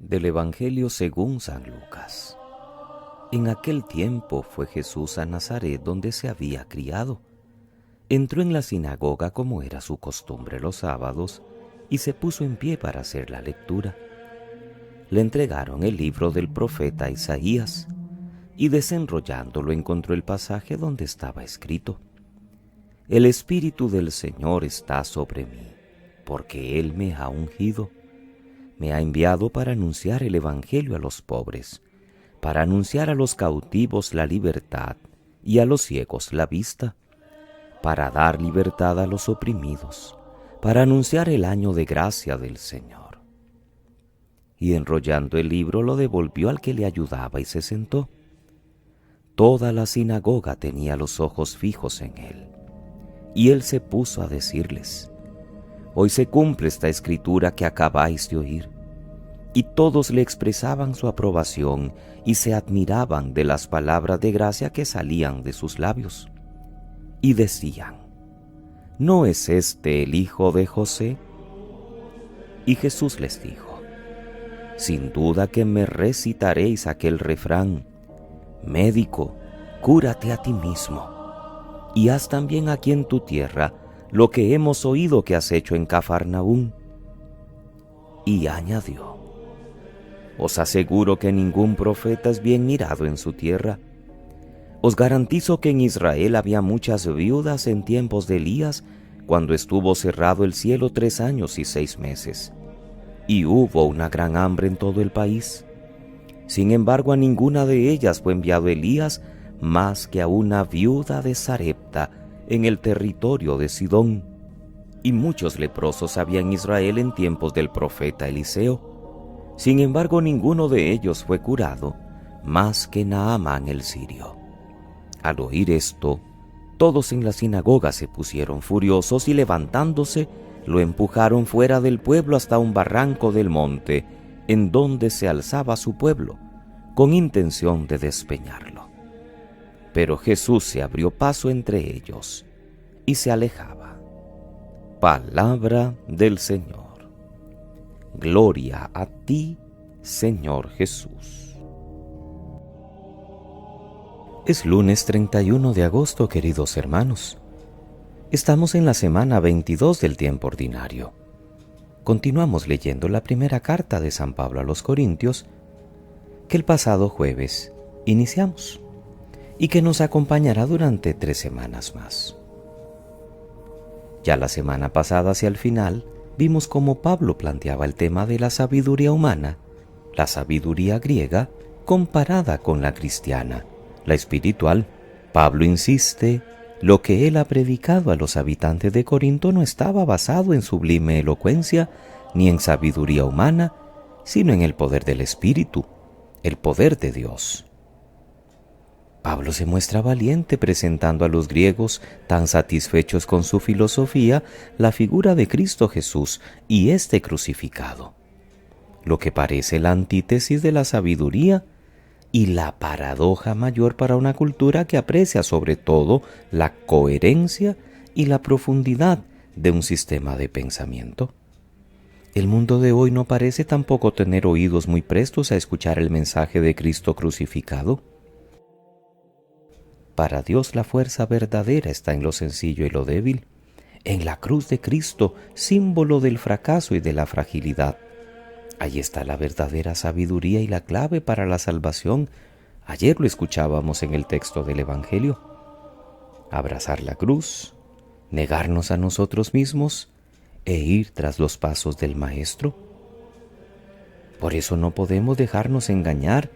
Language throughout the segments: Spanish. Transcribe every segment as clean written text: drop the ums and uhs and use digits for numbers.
Del Evangelio según San Lucas. En aquel tiempo fue Jesús a Nazaret, donde se había criado. Entró en la sinagoga como era su costumbre los sábados, y se puso en pie para hacer la lectura. Le entregaron el libro del profeta Isaías, y desenrollándolo encontró el pasaje donde estaba escrito: El Espíritu del Señor está sobre mí, porque Él me ha ungido. Me ha enviado para anunciar el Evangelio a los pobres, para anunciar a los cautivos la libertad y a los ciegos la vista, para dar libertad a los oprimidos, para anunciar el año de gracia del Señor. Y enrollando el libro lo devolvió al que le ayudaba y se sentó. Toda la sinagoga tenía los ojos fijos en él, y él se puso a decirles: Hoy se cumple esta escritura que acabáis de oír. Y todos le expresaban su aprobación y se admiraban de las palabras de gracia que salían de sus labios. Y decían: ¿No es este el hijo de José? Y Jesús les dijo: Sin duda que me recitaréis aquel refrán: Médico, cúrate a ti mismo, y haz también aquí en tu tierra lo que hemos oído que has hecho en Cafarnaúm. Y añadió: Os aseguro que ningún profeta es bien mirado en su tierra. Os garantizo que en Israel había muchas viudas en tiempos de Elías, cuando estuvo cerrado el cielo 3 años y 6 meses, y hubo una gran hambre en todo el país. Sin embargo, a ninguna de ellas fue enviado Elías, más que a una viuda de Sarepta, en el territorio de Sidón. Y muchos leprosos había en Israel en tiempos del profeta Eliseo. Sin embargo, ninguno de ellos fue curado, más que Naamán el sirio. Al oír esto, todos en la sinagoga se pusieron furiosos y levantándose, lo empujaron fuera del pueblo hasta un barranco del monte, en donde se alzaba su pueblo, con intención de despeñarlo. Pero Jesús se abrió paso entre ellos y se alejaba. Palabra del Señor. Gloria a ti, Señor Jesús. Es lunes 31 de agosto, queridos hermanos. Estamos en la semana 22 del tiempo ordinario. Continuamos leyendo la primera carta de San Pablo a los Corintios, que el pasado jueves iniciamos y que nos acompañará durante 3 semanas más. Ya la semana pasada, hacia el final, vimos cómo Pablo planteaba el tema de la sabiduría humana, la sabiduría griega comparada con la cristiana, la espiritual. Pablo insiste: lo que él ha predicado a los habitantes de Corinto no estaba basado en sublime elocuencia ni en sabiduría humana, sino en el poder del Espíritu, el poder de Dios. Pablo se muestra valiente presentando a los griegos, tan satisfechos con su filosofía, la figura de Cristo Jesús y este crucificado, lo que parece la antítesis de la sabiduría y la paradoja mayor para una cultura que aprecia sobre todo la coherencia y la profundidad de un sistema de pensamiento. El mundo de hoy no parece tampoco tener oídos muy prestos a escuchar el mensaje de Cristo crucificado. Para Dios la fuerza verdadera está en lo sencillo y lo débil, en la cruz de Cristo, símbolo del fracaso y de la fragilidad. Ahí está la verdadera sabiduría y la clave para la salvación. Ayer lo escuchábamos en el texto del Evangelio. Abrazar la cruz, negarnos a nosotros mismos e ir tras los pasos del Maestro. Por eso no podemos dejarnos engañar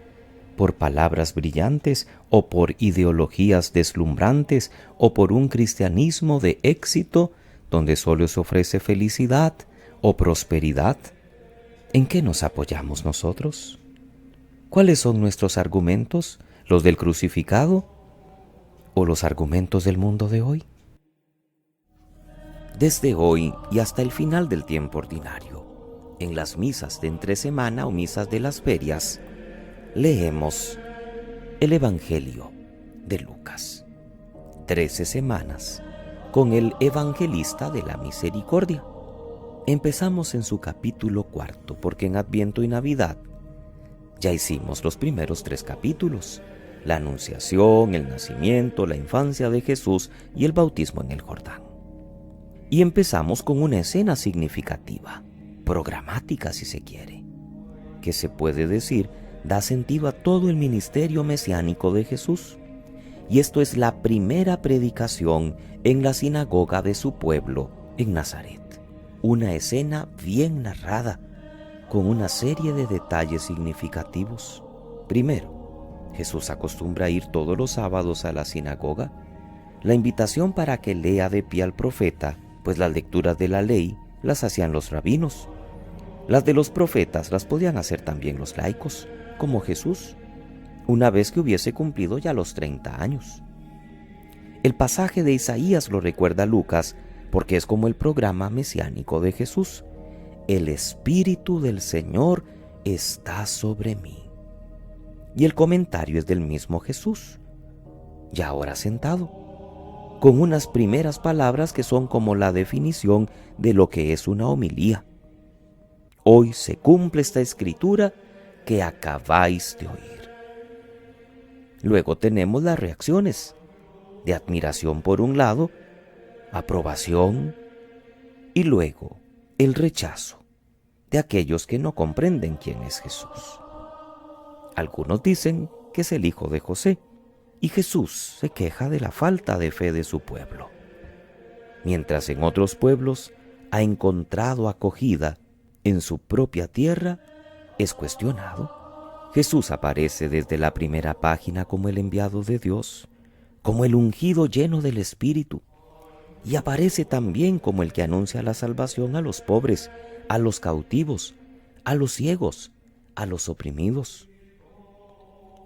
por palabras brillantes o por ideologías deslumbrantes o por un cristianismo de éxito donde solo se ofrece felicidad o prosperidad. ¿En qué nos apoyamos nosotros? ¿Cuáles son nuestros argumentos? ¿Los del crucificado o los argumentos del mundo de hoy? Desde hoy y hasta el final del tiempo ordinario, en las misas de entre semana o misas de las ferias, leemos el Evangelio de Lucas. 13 semanas con el evangelista de la misericordia. Empezamos en su capítulo 4, porque en Adviento y Navidad Ya hicimos los primeros 3 capítulos: la anunciación, el nacimiento, la infancia de Jesús y el bautismo en el Jordán. Y empezamos con una escena significativa, programática si se quiere, que se puede decir da sentido a todo el ministerio mesiánico de Jesús. Y esto es la primera predicación en la sinagoga de su pueblo en Nazaret. Una escena bien narrada, con una serie de detalles significativos. Primero, Jesús acostumbra ir todos los sábados a la sinagoga. La invitación para que lea de pie al profeta, pues las lecturas de la ley las hacían los rabinos. Las de los profetas las podían hacer también los laicos, como Jesús, una vez que hubiese cumplido ya los 30 años. El pasaje de Isaías lo recuerda Lucas porque es como el programa mesiánico de Jesús. El Espíritu del Señor está sobre mí. Y el comentario es del mismo Jesús, ya ahora sentado, con unas primeras palabras que son como la definición de lo que es una homilía. Hoy se cumple esta escritura que acabáis de oír. Luego tenemos las reacciones de admiración por un lado, aprobación y luego el rechazo de aquellos que no comprenden quién es Jesús. Algunos dicen que es el hijo de José y Jesús se queja de la falta de fe de su pueblo, mientras en otros pueblos ha encontrado acogida en su propia tierra, es cuestionado. Jesús aparece desde la primera página como el enviado de Dios, como el ungido lleno del Espíritu, y aparece también como el que anuncia la salvación a los pobres, a los cautivos, a los ciegos, a los oprimidos.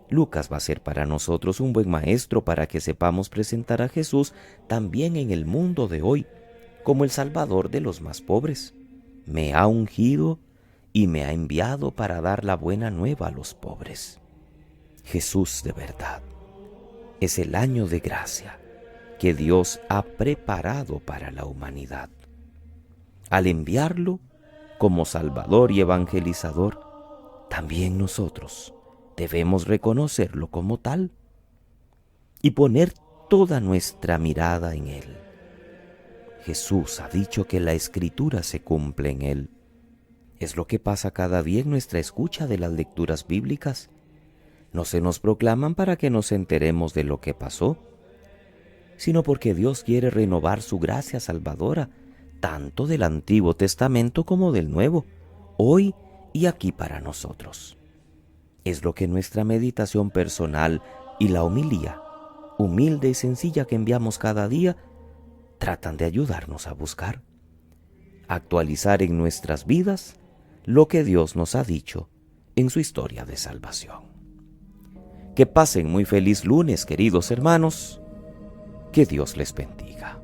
Lucas va a ser para nosotros un buen maestro para que sepamos presentar a Jesús también en el mundo de hoy, como el Salvador de los más pobres. Me ha ungido y me ha enviado para dar la buena nueva a los pobres. Jesús de verdad es el año de gracia que Dios ha preparado para la humanidad. Al enviarlo como Salvador y evangelizador, también nosotros debemos reconocerlo como tal y poner toda nuestra mirada en Él. Jesús ha dicho que la Escritura se cumple en Él. Es lo que pasa cada día en nuestra escucha de las lecturas bíblicas. No se nos proclaman para que nos enteremos de lo que pasó, sino porque Dios quiere renovar su gracia salvadora, tanto del Antiguo Testamento como del Nuevo, hoy y aquí para nosotros. Es lo que nuestra meditación personal y la homilía, humilde y sencilla que enviamos cada día, tratan de ayudarnos a buscar, actualizar en nuestras vidas lo que Dios nos ha dicho en su historia de salvación. Que pasen muy feliz lunes, queridos hermanos. Que Dios les bendiga.